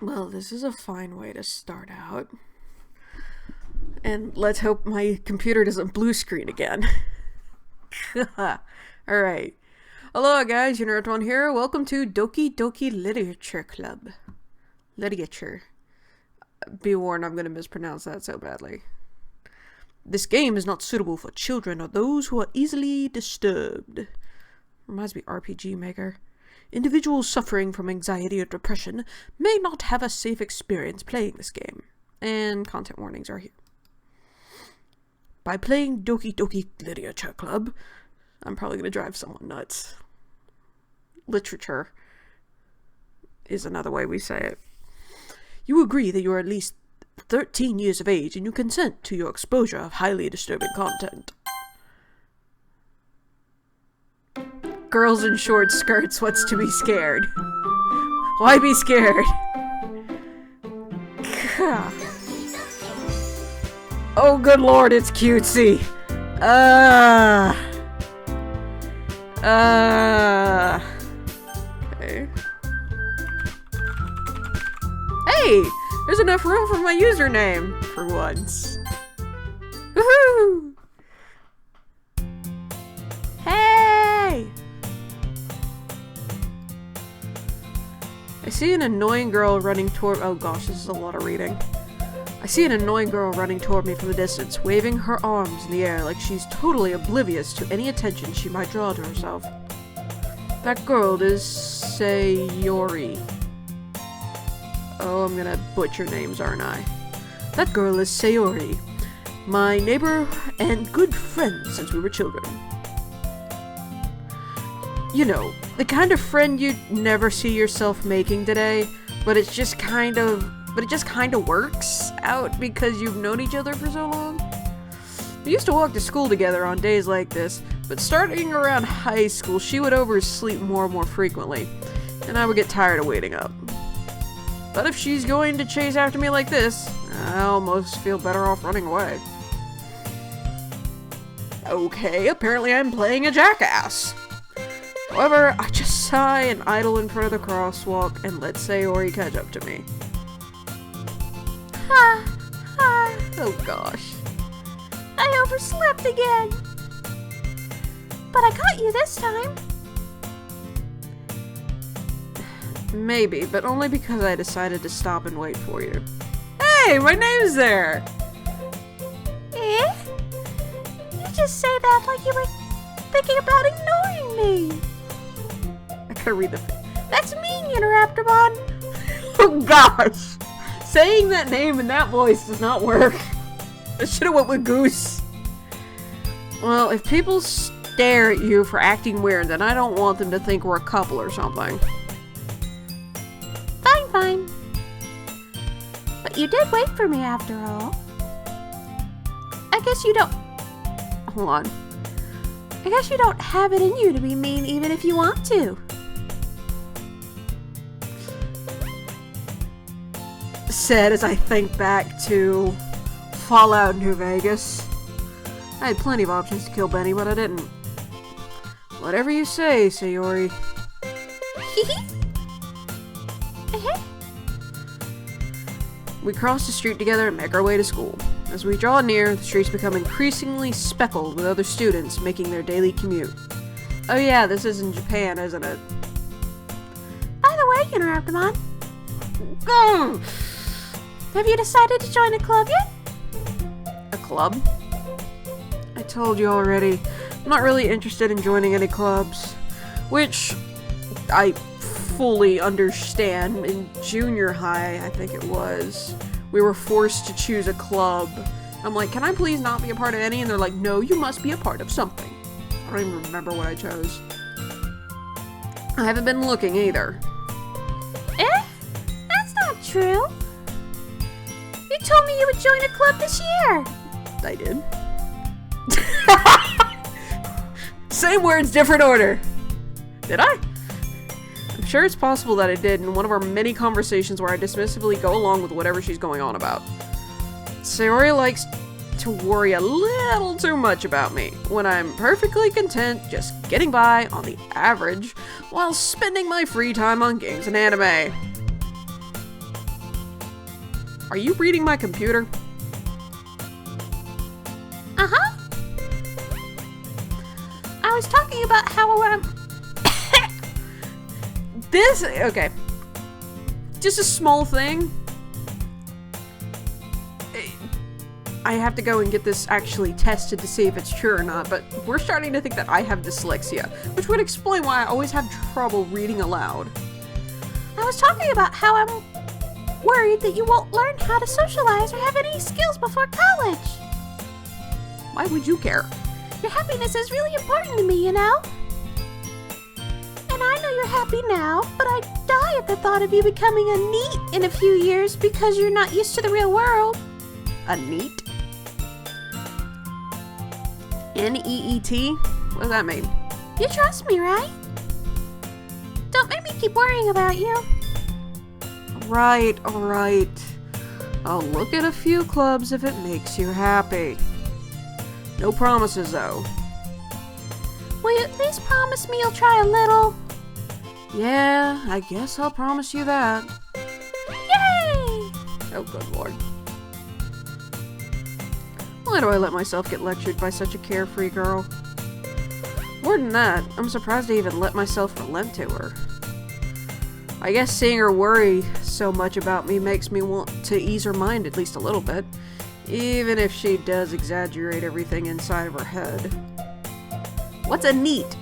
Well, this is a fine way to start out. And let's hope my computer doesn't blue screen again. Alright. Hello guys, Unoraptormon here. Welcome to Doki Doki Literature Club. Literature. Be warned, I'm going to mispronounce that so badly. This game is not suitable for children or those who are easily disturbed. Reminds me RPG Maker. Individuals suffering from anxiety or depression may not have a safe experience playing this game. And content warnings are here. By playing Doki Doki Literature Club, I'm probably going to drive someone nuts. Literature is another way we say it. You agree that you are at least 13 years of age and you consent to your exposure of highly disturbing content. Girls in short skirts, what's to be scared? Why be scared? Oh good lord, it's cutesy. Okay. Hey! There's enough room for my username, for once. Woohoo! Hey! I see an annoying girl running toward- oh gosh, this is a lot of reading. I see an annoying girl running toward me from the distance, waving her arms in the air like she's totally oblivious to any attention she might draw to herself. That girl is Sayori. Oh, I'm gonna butcher names, aren't I? That girl is Sayori, my neighbor and good friend since we were children. You know, the kind of friend you'd never see yourself making today, but it just kind of works out because you've known each other for so long. We used to walk to school together on days like this, but starting around high school, she would oversleep more and more frequently, and I would get tired of waiting up. But if she's going to chase after me like this, I almost feel better off running away. Okay, apparently I'm playing a jackass. However, I just sigh and idle in front of the crosswalk and let Sayori catch up to me. Ha! Ha! Oh gosh. I overslept again. But I caught you this time. Maybe, but only because I decided to stop and wait for you. Hey, my name's there! Eh? You just say that like you were thinking about ignoring me. I gotta read the That's mean, Unoraptormon. Oh gosh! Saying that name in that voice does not work. I should've went with Goose. Well, if people stare at you for acting weird, then I don't want them to think we're a couple or something. Fine. But you did wait for me after all. I guess you don't... Hold on. I guess you don't have it in you to be mean even if you want to. Said as I think back to Fallout New Vegas. I had plenty of options to kill Benny, but I didn't. Whatever you say, Sayori. We cross the street together and make our way to school. As we draw near, the streets become increasingly speckled with other students making their daily commute. Oh yeah, this is in Japan, isn't it? By the way, Unoraptormon, Go! have you decided to join a club yet? A club? I told you already, I'm not really interested in joining any clubs. Which, I fully understand. In junior high, I think it was, we were forced to choose a club. I'm like, can I please not be a part of any? And they're like, no, you must be a part of something. I don't even remember what I chose. I haven't been looking either. Eh? That's not true. You told me you would join a club this year. I did. Same words, different order. Did I? I'm sure it's possible that I did in one of our many conversations where I dismissively go along with whatever she's going on about. Sayori likes to worry a little too much about me, when I'm perfectly content just getting by on the average while spending my free time on games and anime. Are you reading my computer? Uh-huh. I was talking about how I'm... This, okay. Just a small thing. I have to go and get this actually tested to see if it's true or not, but we're starting to think that I have dyslexia, which would explain why I always have trouble reading aloud. I was talking about how I'm worried that you won't learn how to socialize or have any skills before college. Why would you care? Your happiness is really important to me, you know? And I know you're happy now, but I die at the thought of you becoming a NEET in a few years because you're not used to the real world. A NEET? N-E-E-T? What does that mean? You trust me, right? Don't make me keep worrying about you. Right, alright. I'll look at a few clubs if it makes you happy. No promises, though. Will you at least promise me you'll try a little? Yeah, I guess I'll promise you that. Yay! Oh, good lord. Why do I let myself get lectured by such a carefree girl? More than that, I'm surprised I even let myself relent to her. I guess seeing her worry so much about me makes me want to ease her mind at least a little bit, even if she does exaggerate everything inside of her head. What's a NEET?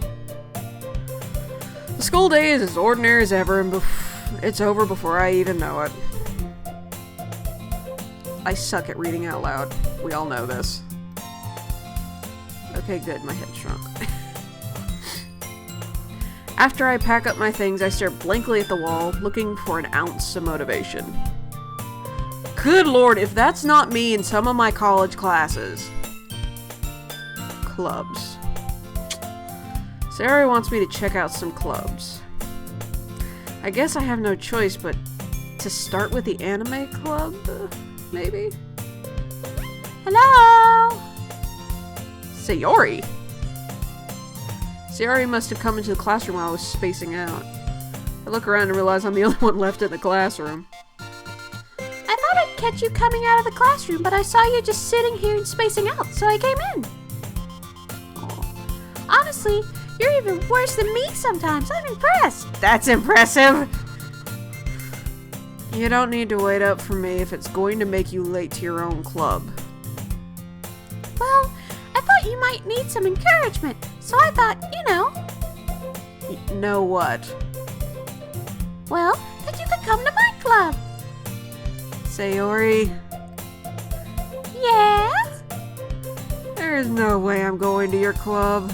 The school day is as ordinary as ever, and it's over before I even know it. I suck at reading out loud. We all know this. Okay, good. My head shrunk. After I pack up my things, I stare blankly at the wall, looking for an ounce of motivation. Good lord, if that's not me in some of my college classes. Clubs. Sarah wants me to check out some clubs. I guess I have no choice but to start with the anime club, maybe? Hello? Sayori? Sayori must have come into the classroom while I was spacing out. I look around and realize I'm the only one left in the classroom. I thought I'd catch you coming out of the classroom, but I saw you just sitting here and spacing out, so I came in. Aw. Honestly, you're even worse than me sometimes. I'm impressed. That's impressive! You don't need to wait up for me if it's going to make you late to your own club. Well, I thought you might need some encouragement, so I thought, you know. Know what? Well, that you could come to my club. Sayori, Yeah? there's no way I'm going to your club.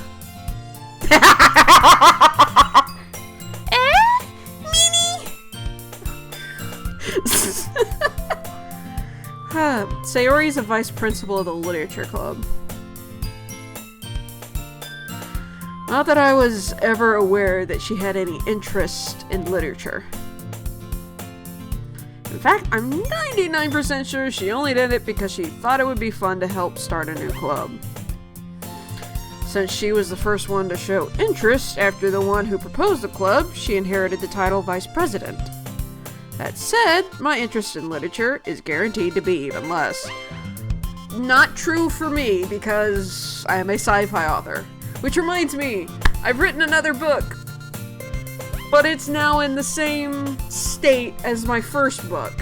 Meanie? Sayori's a vice principal of the literature club. Not that I was ever aware that she had any interest in literature. In fact, I'm 99% sure she only did it because she thought it would be fun to help start a new club. Since she was the first one to show interest after the one who proposed the club, she inherited the title Vice President. That said, my interest in literature is guaranteed to be even less. Not true for me, because I am a sci-fi author. Which reminds me, I've written another book. But it's now in the same state as my first book.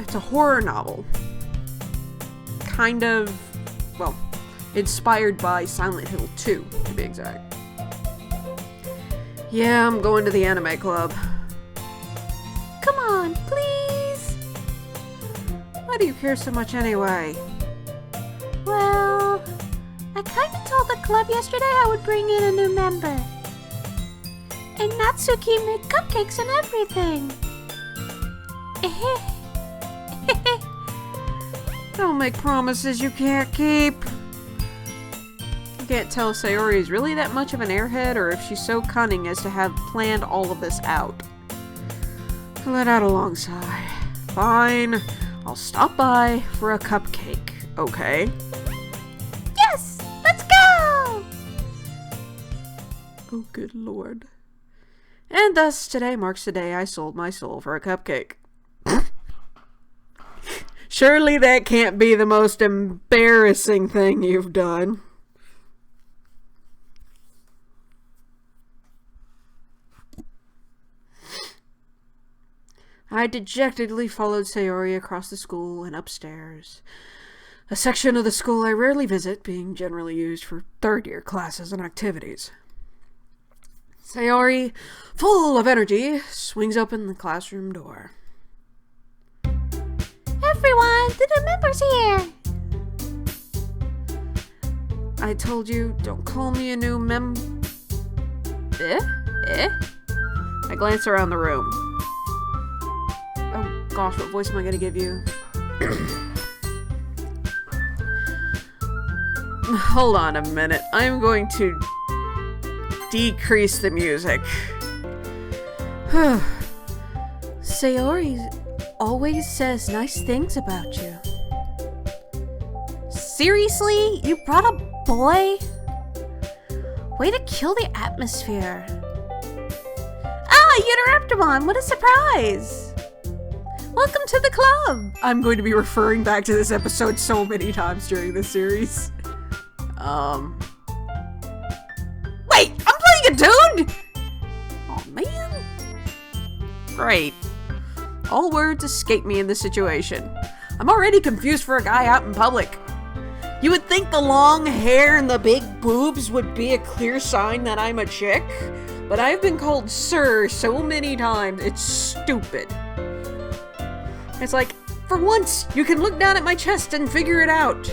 It's a horror novel. Kind of, well, inspired by Silent Hill 2, to be exact. Yeah, I'm going to the anime club. Come on, please. Why do you care so much anyway? Well, I kinda told the club yesterday I would bring in a new member. And Natsuki made cupcakes and everything. Don't make promises you can't keep. I can't tell if Sayori is really that much of an airhead or if she's so cunning as to have planned all of this out. I let out a long sigh. Fine, I'll stop by for a cupcake, okay? Yes, let's go! Oh, good lord. And thus, today marks the day I sold my soul for a cupcake. Surely that can't be the most embarrassing thing you've done. I dejectedly followed Sayori across the school and upstairs. A section of the school I rarely visit, being generally used for third-year classes and activities. Sayori, full of energy, swings open the classroom door. Everyone, the new member's here! I told you, don't call me a new I glance around the room. Oh gosh, what voice am I gonna give you? Hold on a minute. I'm going to decrease the music. Sayori always says nice things about you. Seriously? You brought a boy? Way to kill the atmosphere. Ah, Unoraptormon, what a surprise! Welcome to the club! I'm going to be referring back to this episode so many times during this series. Wait! I'm playing a dude?! Oh man. Great. All words escape me in this situation. I'm already confused for a guy out in public. You would think the long hair and the big boobs would be a clear sign that I'm a chick, but I've been called sir so many times, it's stupid. It's like, for once, you can look down at my chest and figure it out.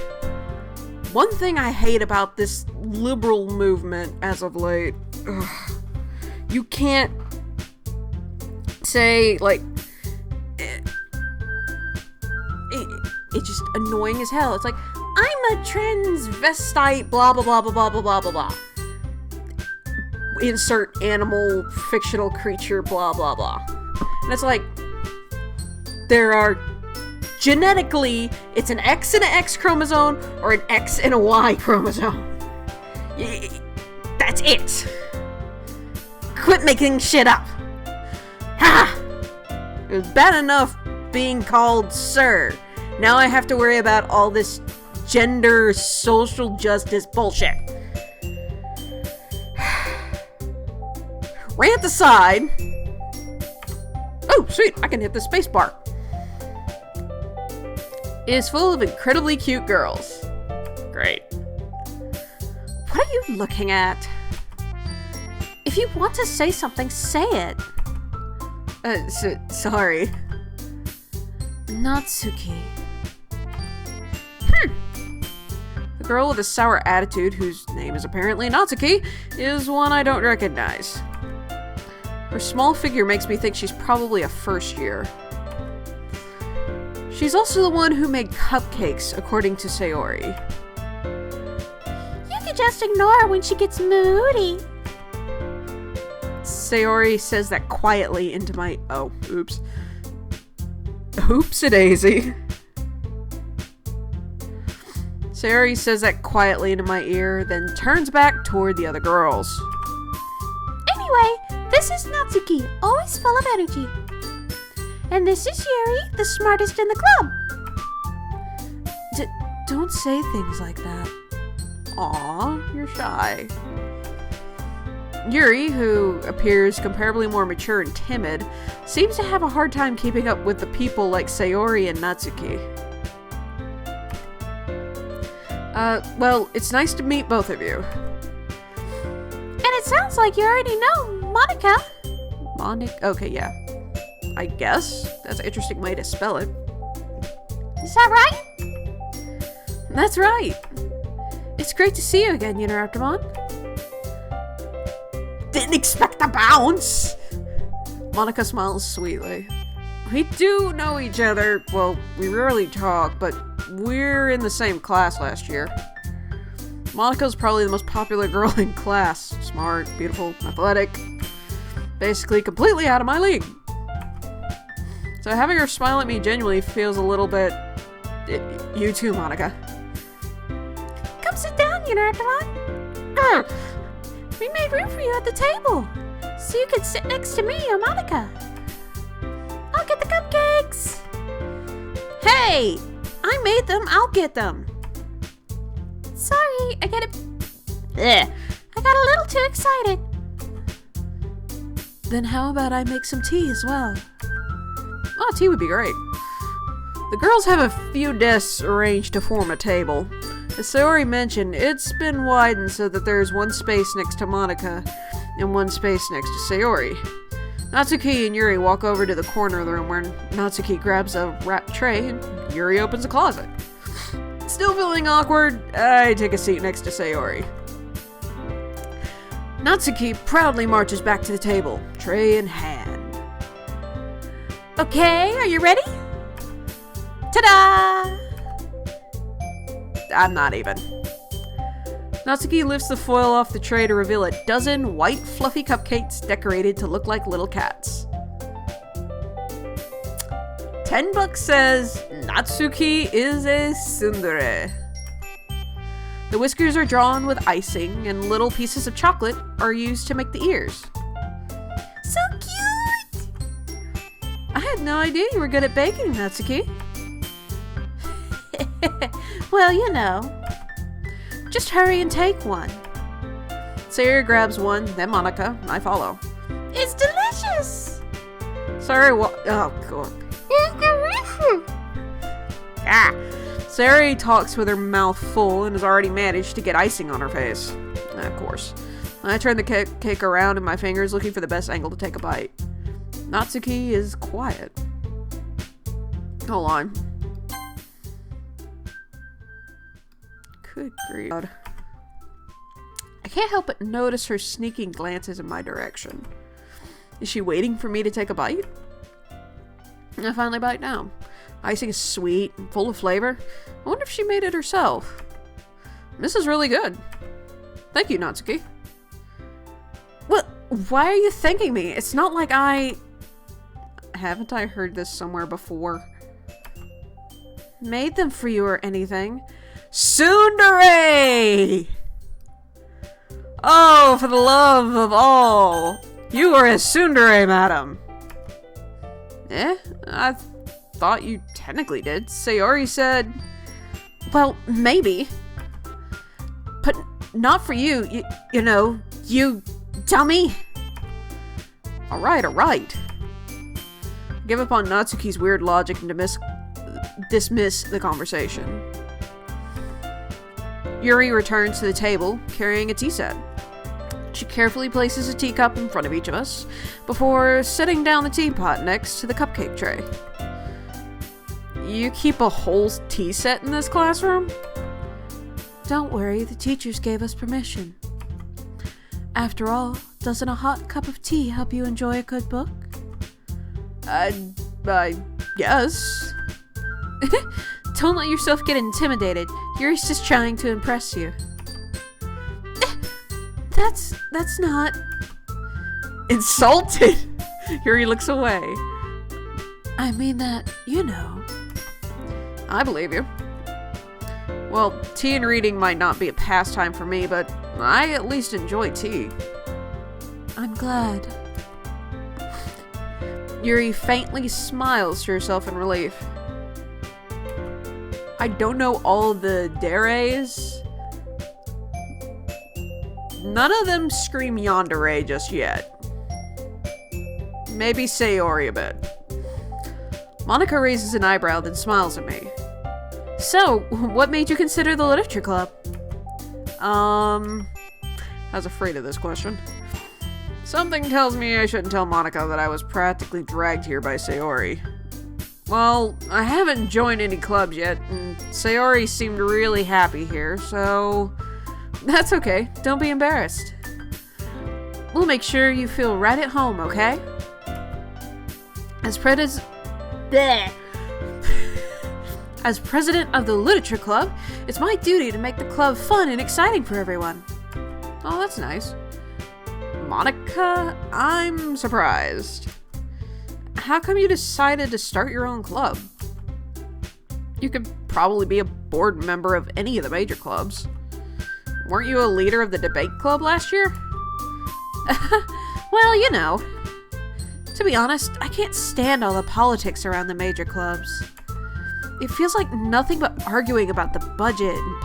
One thing I hate about this liberal movement as of late, you can't say, like, it's just annoying as hell. It's like, I'm a transvestite, blah, blah, blah, blah, blah, blah, blah, blah, blah. Insert animal, fictional creature, blah, blah, blah. And it's like, there are genetically, it's an X and an X chromosome or an X and a Y chromosome. That's it. Quit making shit up. Ha! It was bad enough being called sir. Now I have to worry about all this gender social justice bullshit. Rant aside. Oh, sweet, I can hit the space bar. Is full of incredibly cute girls. Great. What are you looking at? If you want to say something, say it. Sorry. Natsuki. The girl with a sour attitude, whose name is apparently Natsuki, is one I don't recognize. Her small figure makes me think she's probably a first year. She's also the one who made cupcakes, according to Sayori. You could just ignore her when she gets moody. Sayori says that quietly into my... Oh, oops. Oops-a-daisy. Sayori says that quietly into my ear, then turns back toward the other girls. Anyway, this is Natsuki, always full of energy. And this is Yuri, the smartest in the club. Don't say things like that. Aw, you're shy. Yuri, who appears comparably more mature and timid, seems to have a hard time keeping up with the people like Sayori and Natsuki. Well, it's nice to meet both of you. And it sounds like you already know Monica. Okay, yeah. I guess. That's an interesting way to spell it. Is that right? That's right. It's great to see you again, Unoraptormon. Didn't expect to bounce! Monica smiles sweetly. We do know each other. Well, we rarely talk, but we're in the same class last year. Monica's probably the most popular girl in class. Smart, beautiful, athletic. Basically completely out of my league. So having her smile at me genuinely feels a little bit... You too, Monica. Come sit down, Unoraptormon. We made room for you at the table, so you could sit next to me or Monica. I'll get the cupcakes. Hey! I made them. I'll get them. Sorry, I got a little too excited. Then how about I make some tea as well? Oh, tea would be great. The girls have a few desks arranged to form a table. As Sayori mentioned, it's been widened so that there's one space next to Monica and one space next to Sayori. Natsuki and Yuri walk over to the corner of the room where Natsuki grabs a wrapped tray and Yuri opens a closet. Still feeling awkward, I take a seat next to Sayori. Natsuki proudly marches back to the table, tray in hand. Okay, are you ready? Ta-da! I'm not even. Natsuki lifts the foil off the tray to reveal a dozen white fluffy cupcakes decorated to look like little cats. $10 says Natsuki is a tsundere. The whiskers are drawn with icing and little pieces of chocolate are used to make the ears. So cute! I had no idea you were good at baking, Natsuki. Well, you know. Just hurry and take one. Sayori grabs one, then Monica, and I follow. It's delicious! Sayori oh, God. It's delicious! Ah! Sayori talks with her mouth full and has already managed to get icing on her face. Of course. I turn the cake around in my fingers, looking for the best angle to take a bite. Natsuki is quiet. Hold on. Good grief. I can't help but notice her sneaking glances in my direction. Is she waiting for me to take a bite? I finally bite down. Icing is sweet and full of flavor. I wonder if she made it herself. This is really good. Thank you, Natsuki. What? Why are you thanking me? It's not like I... Haven't I heard this somewhere before? Made them for you or anything. Tsundere! Oh, for the love of all! You are a tsundere, madam. I thought you technically did. Sayori said... Well, maybe. But not for you. You know, you dummy. Alright. Give up on Natsuki's weird logic and dismiss the conversation. Yuri returns to the table, carrying a tea set. She carefully places a teacup in front of each of us, before setting down the teapot next to the cupcake tray. You keep a whole tea set in this classroom? Don't worry, the teachers gave us permission. After all, doesn't a hot cup of tea help you enjoy a good book? I guess. Don't let yourself get intimidated. Yuri's just trying to impress you. That's not... Insulted! Yuri looks away. I mean that, you know. I believe you. Well, tea and reading might not be a pastime for me, but I at least enjoy tea. I'm glad. Yuri faintly smiles to herself in relief. I don't know all the deres. None of them scream yandere just yet. Maybe Sayori a bit. Monica raises an eyebrow, then smiles at me. So, what made you consider the literature club? I was afraid of this question. Something tells me I shouldn't tell Monica that I was practically dragged here by Sayori. Well, I haven't joined any clubs yet, and Sayori seemed really happy here, so... That's okay. Don't be embarrassed. We'll make sure you feel right at home, okay? As president of the Literature Club, it's my duty to make the club fun and exciting for everyone. Oh, that's nice. Monica, I'm surprised. How come you decided to start your own club? You could probably be a board member of any of the major clubs. Weren't you a leader of the debate club last year? Well, you know. To be honest, I can't stand all the politics around the major clubs. It feels like nothing but arguing about the budget and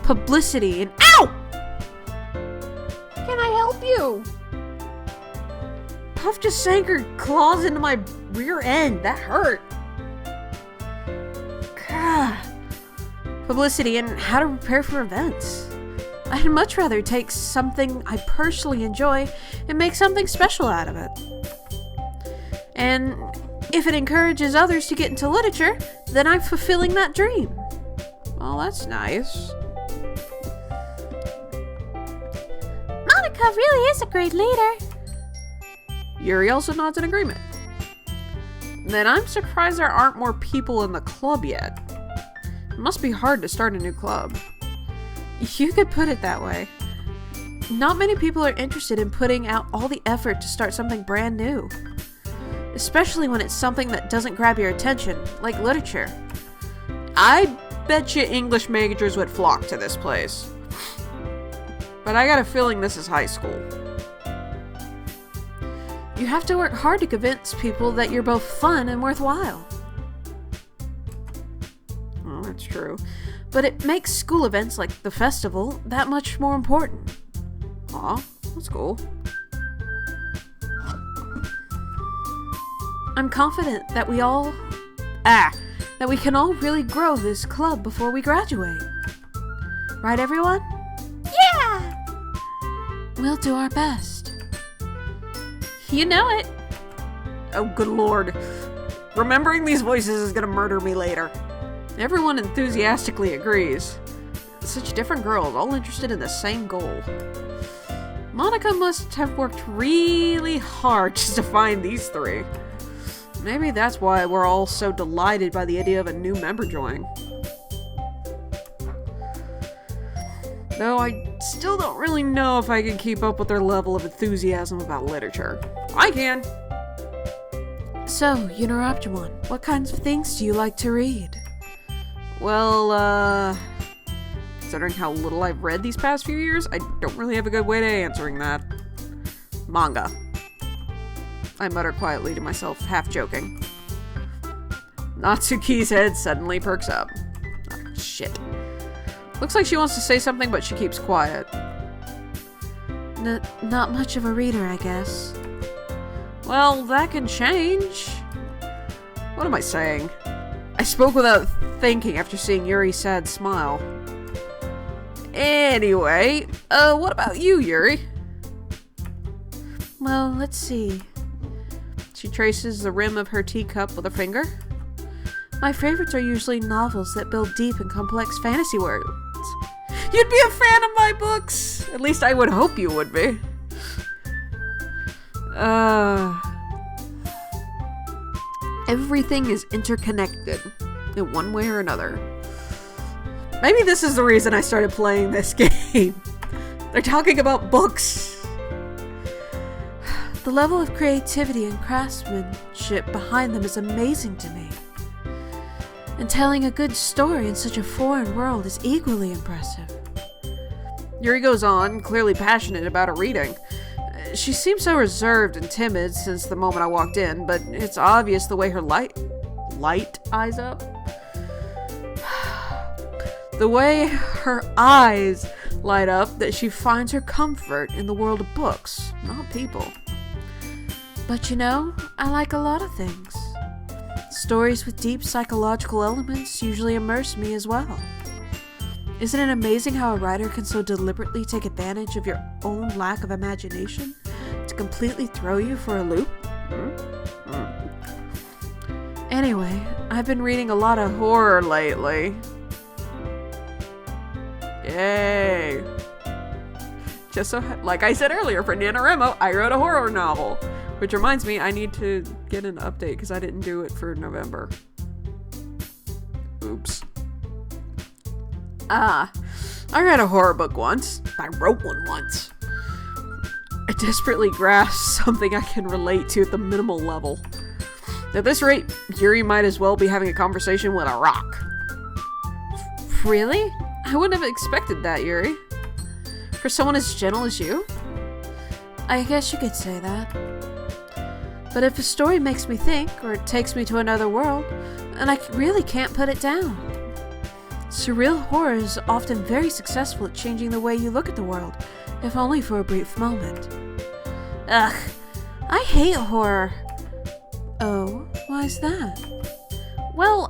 publicity and OW! Can I help you? Puff just sank her claws into my rear end. That hurt. Gah. Publicity and how to prepare for events. I'd much rather take something I personally enjoy and make something special out of it. And if it encourages others to get into literature, then I'm fulfilling that dream. Well, that's nice. Monica really is a great leader. Yuri also nods in agreement. Then I'm surprised there aren't more people in the club yet. It must be hard to start a new club. You could put it that way. Not many people are interested in putting out all the effort to start something brand new. Especially when it's something that doesn't grab your attention, like literature. I bet you English majors would flock to this place. But I got a feeling this is high school. You have to work hard to convince people that you're both fun and worthwhile. Oh, that's true. But it makes school events like the festival that much more important. Aw, that's cool. I'm confident that we can all really grow this club before we graduate. Right, everyone? Yeah! We'll do our best. You know it. Oh, good lord. Remembering these voices is gonna murder me later. Everyone enthusiastically agrees. Such different girls, all interested in the same goal. Monica must have worked really hard just to find these three. Maybe that's why we're all so delighted by the idea of a new member joining. Though I still don't really know if I can keep up with their level of enthusiasm about literature. I can! So, Unoraptormon, what kinds of things do you like to read? Well, considering how little I've read these past few years, I don't really have a good way to answering that. Manga. I mutter quietly to myself, half joking. Natsuki's head suddenly perks up. Oh, shit. Looks like she wants to say something, but she keeps quiet. Not much of a reader, I guess. Well, that can change. What am I saying? I spoke without thinking after seeing Yuri's sad smile. Anyway, what about you, Yuri? Well, let's see. She traces the rim of her teacup with a finger. My favorites are usually novels that build deep and complex fantasy worlds. You'd be a fan of my books! At least I would hope you would be. Everything is interconnected in one way or another. Maybe this is the reason I started playing this game. They're talking about books. The level of creativity and craftsmanship behind them is amazing to me. And telling a good story in such a foreign world is equally impressive. Yuri goes on, clearly passionate about her reading. She seems so reserved and timid since the moment I walked in, but it's obvious the way her light eyes up. The way her eyes light up that she finds her comfort in the world of books, not people. But I like a lot of things. Stories with deep psychological elements usually immerse me as well. Isn't it amazing how a writer can so deliberately take advantage of your own lack of imagination to completely throw you for a loop? Anyway, I've been reading a lot of horror lately. Yay! Just so, like I said earlier, for NaNoWriMo, I wrote a horror novel. Which reminds me, I need to get an update because I didn't do it for November. Oops. I read a horror book once. I wrote one once. I desperately grasp something I can relate to at the minimal level. At this rate, Yuri might as well be having a conversation with a rock. Really? I wouldn't have expected that, Yuri. For someone as gentle as you? I guess you could say that. But if a story makes me think, or it takes me to another world, and I really can't put it down. Surreal horror is often very successful at changing the way you look at the world, if only for a brief moment. Ugh, I hate horror. Oh, why's that? Well,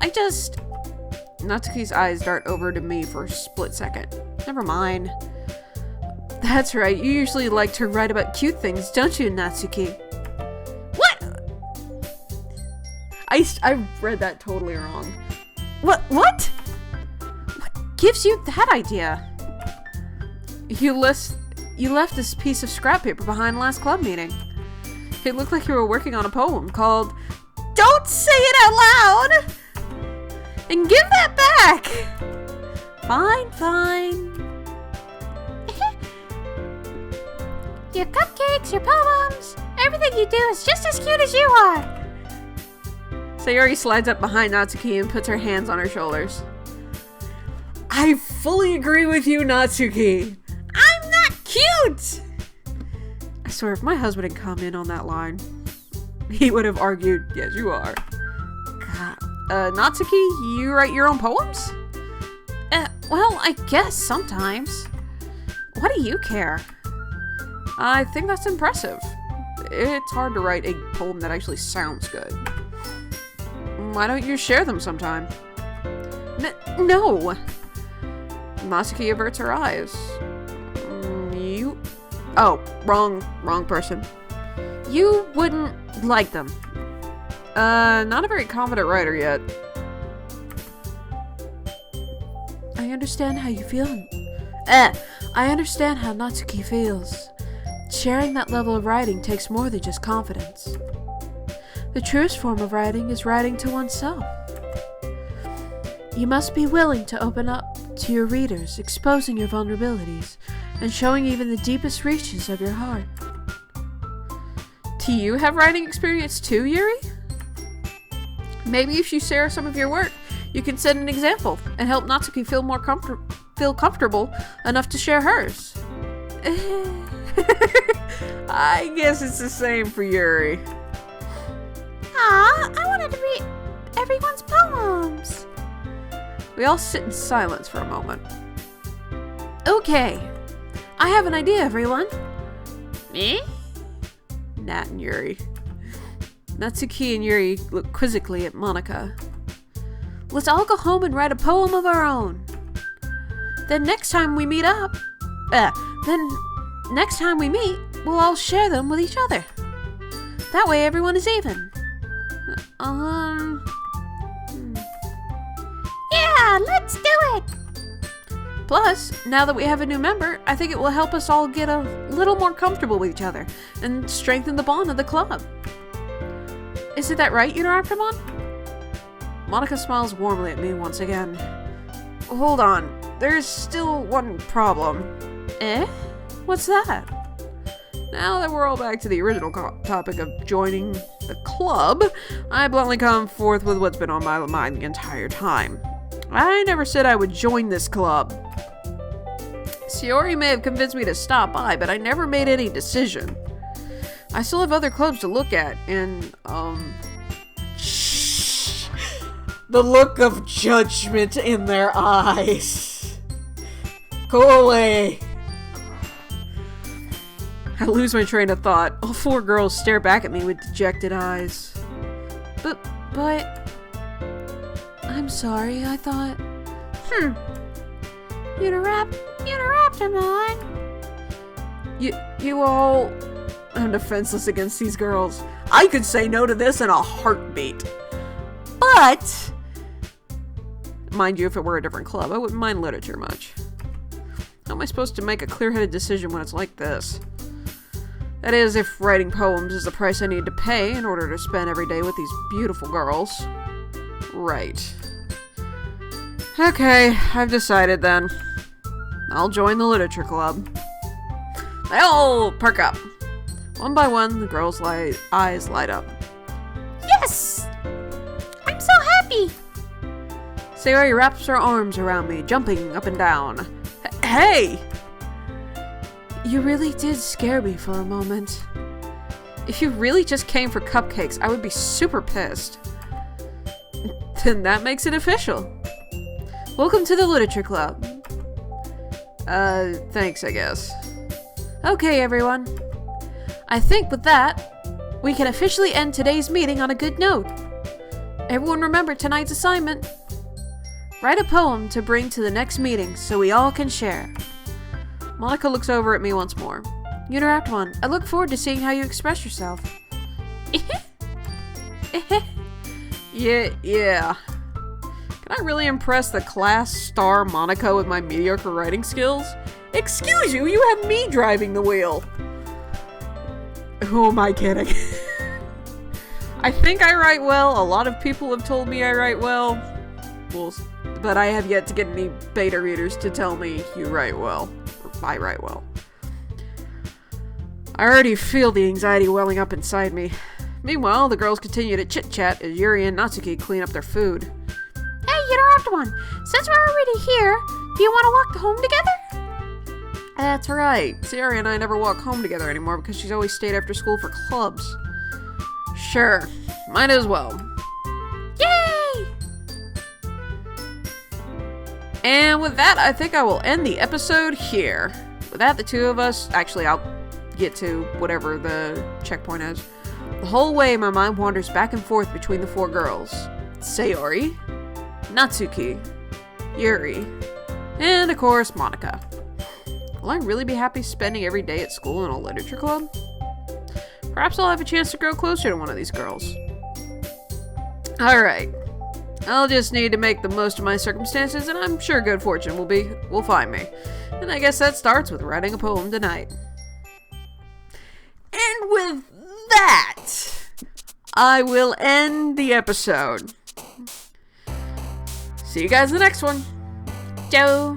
Natsuki's eyes dart over to me for a split second. Never mind. That's right, you usually like to write about cute things, don't you, Natsuki? What? I read that totally wrong. What? What gives you that idea? You left this piece of scrap paper behind last club meeting. It looked like you were working on a poem called Don't Say It Out Loud! And give that back! Fine. Your cupcakes, your poems, everything you do is just as cute as you are. Sayori slides up behind Natsuki and puts her hands on her shoulders. I fully agree with you, Natsuki. I'm not cute! I swear, if my husband had come in on that line, he would have argued, yes, you are. God. Natsuki, you write your own poems? Well, I guess sometimes. What do you care? I think that's impressive. It's hard to write a poem that actually sounds good. Why don't you share them sometime? No! Natsuki averts her eyes. Oh, wrong person. You wouldn't like them. Not a very confident writer yet. I understand how you feel. I understand how Natsuki feels. Sharing that level of writing takes more than just confidence. The truest form of writing is writing to oneself. You must be willing to open up to your readers, exposing your vulnerabilities, and showing even the deepest reaches of your heart. Do you have writing experience too, Yuri? Maybe if you share some of your work, you can set an example and help Natsuki feel comfortable enough to share hers. I guess it's the same for Yuri. I wanted to read everyone's poems. We all sit in silence for a moment. Okay, I have an idea, everyone. Me? Nat and Yuri. Natsuki and Yuri look quizzically at Monika. Let's all go home and write a poem of our own. Then next time we meet, we'll all share them with each other. That way everyone is even. Yeah, let's do it! Plus, now that we have a new member, I think it will help us all get a little more comfortable with each other and strengthen the bond of the club. Isn't that right, Unoraptormon? Monika smiles warmly at me once again. Hold on, there's still one problem. What's that? Now that we're all back to the original topic of joining the club, I bluntly come forth with what's been on my mind the entire time. I never said I would join this club. Sayori may have convinced me to stop by, but I never made any decision. I still have other clubs to look at, and, shh. The look of judgment in their eyes. Go away. I lose my train of thought. All four girls stare back at me with dejected eyes. But... I'm sorry, I thought... Unoraptormon. You all... I'm defenseless against these girls. I could say no to this in a heartbeat. But... Mind you, if it were a different club, I wouldn't mind literature much. How am I supposed to make a clear-headed decision when it's like this? That is, if writing poems is the price I need to pay in order to spend every day with these beautiful girls. Right. Okay, I've decided then. I'll join the literature club. They all perk up. One by one, the girls' eyes light up. Yes! I'm so happy! Sayori wraps her arms around me, jumping up and down. Hey! You really did scare me for a moment. If you really just came for cupcakes, I would be super pissed. Then that makes it official. Welcome to the Literature Club. Thanks, I guess. Okay, everyone. I think with that, we can officially end today's meeting on a good note. Everyone remember tonight's assignment. Write a poem to bring to the next meeting so we all can share. Monica looks over at me once more. Unoraptormon, I look forward to seeing how you express yourself. Yeah. Can I really impress the class star Monica with my mediocre writing skills? Excuse you, you have me driving the wheel. Who am I kidding? I think I write well. A lot of people have told me I write well. But I have yet to get any beta readers to tell me you write well. Or I write well. I already feel the anxiety welling up inside me. Meanwhile, the girls continue to chit-chat as Yuri and Natsuki clean up their food. Hey, Unoraptormon, since we're already here, do you want to walk home together? That's right. Yuri and I never walk home together anymore because she's always stayed after school for clubs. Sure, might as well. Yay! And with that, I think I will end the episode here. With that, the two of us... Actually, I'll get to whatever the checkpoint is. The whole way, my mind wanders back and forth between the four girls. Sayori, Natsuki, Yuri, and of course, Monica. Will I really be happy spending every day at school in a literature club? Perhaps I'll have a chance to grow closer to one of these girls. Alright. I'll just need to make the most of my circumstances, and I'm sure good fortune will find me. And I guess that starts with writing a poem tonight. And with that, I will end the episode. See you guys in the next one. Ciao.